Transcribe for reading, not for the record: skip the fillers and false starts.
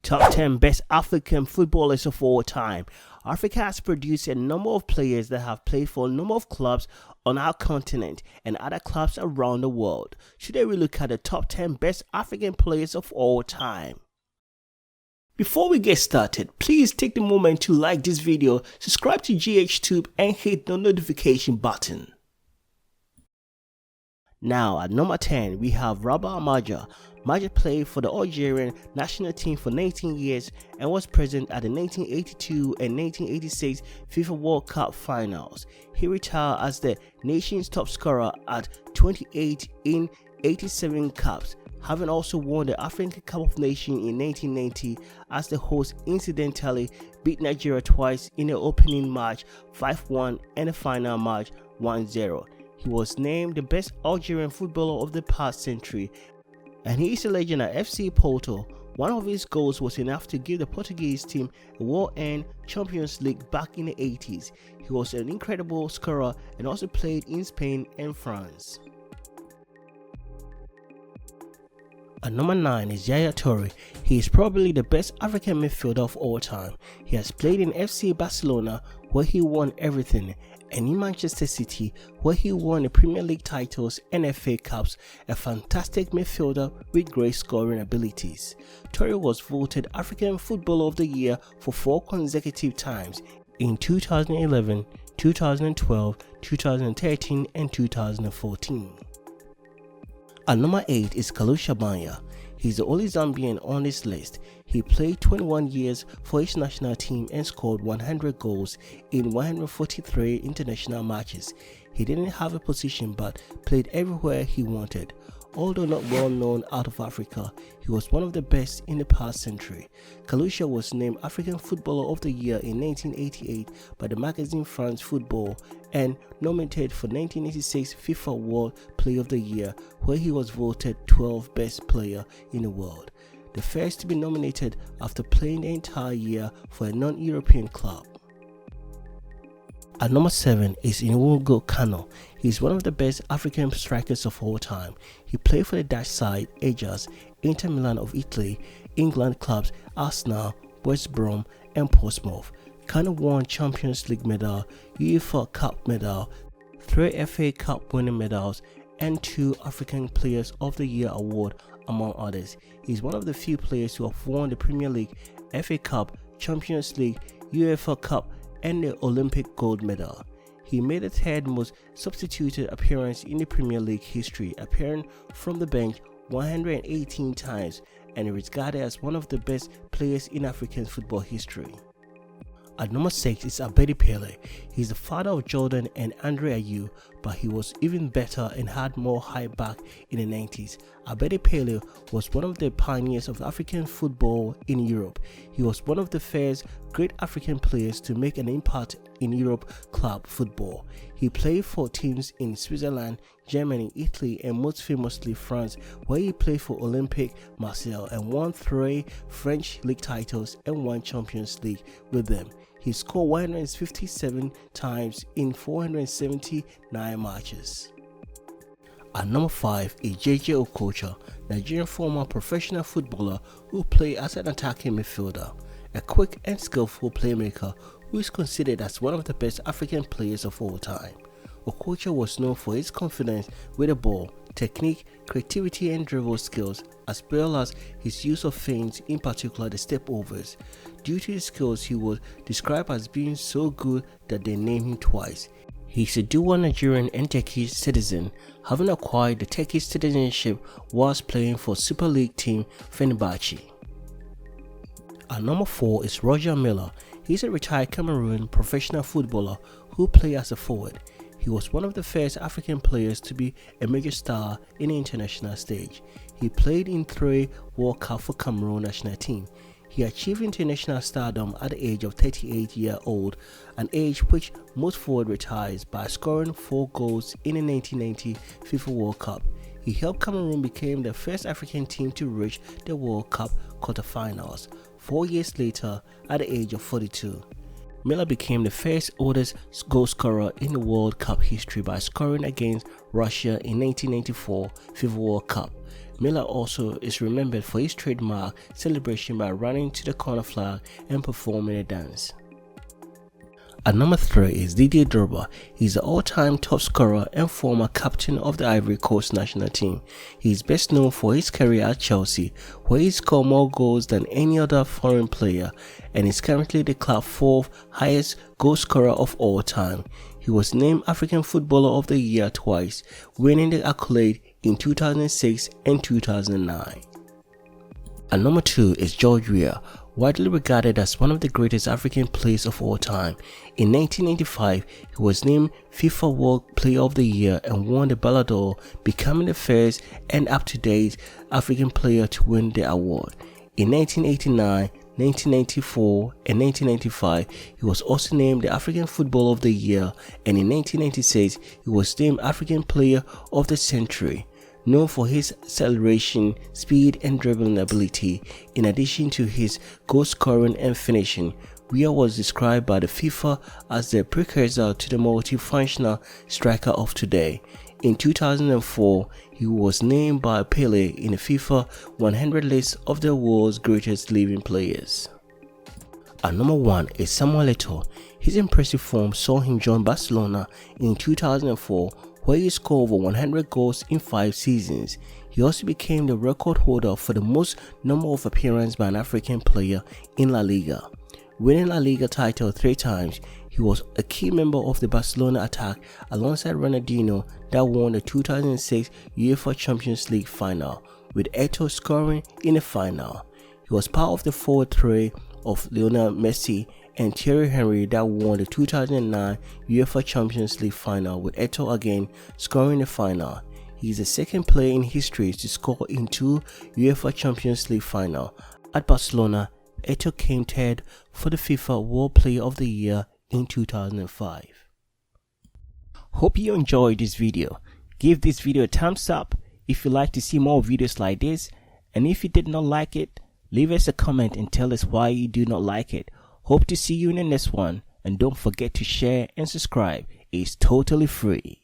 Top 10 Best African Footballers of All Time. Africa has produced a number of players that have played for a number of clubs on our continent and other clubs around the world. Today we look at the top 10 best African players of all time. Before we get started, please take the moment to like this video, subscribe to GHTube and hit the notification button. Now at number 10 we have Rabah Maja. Maja played for the Algerian national team for 19 years and was present at the 1982 and 1986 FIFA World Cup finals. He retired as the nation's top scorer at 28 in 87 caps, having also won the African Cup of Nations in 1990 as the host incidentally beat Nigeria twice in the opening match 5-1 and the final match 1-0. He was named the best Algerian footballer of the past century, and he is a legend at FC Porto. One of his goals was enough to give the Portuguese team a world-end Champions League back in the 80s. He was an incredible scorer and also played in Spain and France. At number 9 is Yaya Toure. He is probably the best African midfielder of all time. He has played in FC Barcelona, where he won everything, and in Manchester City, where he won the Premier League titles and FA Cups. A fantastic midfielder with great scoring abilities. Toure was voted African Footballer of the Year for 4 consecutive times in 2011, 2012, 2013 and 2014. At number 8 is Kailash Abaya. He's the only Zambian on this list. He played 21 years for his national team and scored 100 goals in 143 international matches. He didn't have a position but played everywhere he wanted. Although not well known out of Africa, he was one of the best in the past century. Kailash was named African Footballer of the Year in 1988 by the magazine France Football and nominated for 1986 FIFA World Player of the Year, where he was voted 12th best player in the world, the first to be nominated after playing the entire year for a non-European club. At number 7 is N'Golo Kanu. He is one of the best African strikers of all time. He played for the Dutch side Ajax, Inter Milan of Italy, England clubs Arsenal, West Brom and Portsmouth. Kanu won Champions League medal, UEFA Cup medal, 3 FA Cup winning medals and 2 African Players of the Year award among others. He is one of the few players who have won the Premier League, FA Cup, Champions League, UEFA Cup and the Olympic gold medal. He made the 3rd most substituted appearance in the Premier League history, appearing from the bench 118 times, and is regarded as one of the best players in African football history. At number 6 is Abedi Pele. He is the father of Jordan and Andre Ayew, but he was even better and had more hype back in the 90s. Abedi Pele was one of the pioneers of African football in Europe. He was one of the first great African players to make an impact in Europe club football. He played for teams in Switzerland, Germany, Italy and most famously France, where he played for Olympique Marseille and won 3 French league titles and 1 Champions League with them. He scored 157 times in 479 matches. At number 5 is JJ Okocha, Nigerian former professional footballer who played as an attacking midfielder, a quick and skillful playmaker who is considered as one of the best African players of all time. Okocha was known for his confidence with the ball, technique, creativity and dribble skills, as well as his use of feints, in particular the step-overs. Due to his skills, he was described as being so good that they named him twice. He is a dual Nigerian and Turkish citizen, having acquired the Turkish citizenship whilst playing for Super League team Fenerbahce. At number 4 is Roger Milla. He is a retired Cameroon professional footballer who played as a forward. He was one of the first African players to be a major star in the international stage. He played in 3 World Cup for Cameroon national team. He achieved international stardom at the age of 38-year-old, an age which most forward retires, by scoring 4 goals in the 1990 FIFA World Cup. He helped Cameroon become the first African team to reach the World Cup quarterfinals 4 years later at the age of 42. Miller became the first oldest goal scorer in the World Cup history by scoring against Russia in 1994 FIFA World Cup. Miller also is remembered for his trademark celebration by running to the corner flag and performing a dance. At number 3 is Didier Drogba. He's the all-time top scorer and former captain of the Ivory Coast national team. He is best known for his career at Chelsea, where he scored more goals than any other foreign player and is currently the club's 4th highest goal scorer of all time. He was named African Footballer of the Year twice, winning the accolade in 2006 and 2009. At number 2 is George Weah, widely regarded as one of the greatest African players of all time. In 1995, he was named FIFA World Player of the Year and won the Ballon d'Or, becoming the first and up-to-date African player to win the award. In 1989, 1994 and 1995, he was also named the African Footballer of the Year, and in 1996, he was named African Player of the Century. Known for his acceleration, speed and dribbling ability, in addition to his goal scoring and finishing, Weah was described by the FIFA as the precursor to the multifunctional striker of today. In 2004, he was named by Pele in the FIFA 100 list of the world's greatest living players. At number 1 is Samuel Eto'o. His impressive form saw him join Barcelona in 2004, where he scored over 100 goals in 5 seasons. He also became the record holder for the most number of appearances by an African player in La Liga. Winning La Liga title 3 times, he was a key member of the Barcelona attack alongside Ronaldinho that won the 2006 UEFA Champions League final, with Eto'o scoring in the final. He was part of the forward three of Lionel Messi and Thierry Henry that won the 2009 UEFA Champions League final, with Eto'o again scoring the final. He is the second player in history to score in 2 UEFA Champions League finals. At Barcelona, Eto'o came third for the FIFA World Player of the Year in 2005. Hope you enjoyed this video. Give this video a thumbs up if you like to see more videos like this, and if you did not like it, leave us a comment and tell us why you do not like it. Hope to see you in the next one, and don't forget to share and subscribe. It's totally free.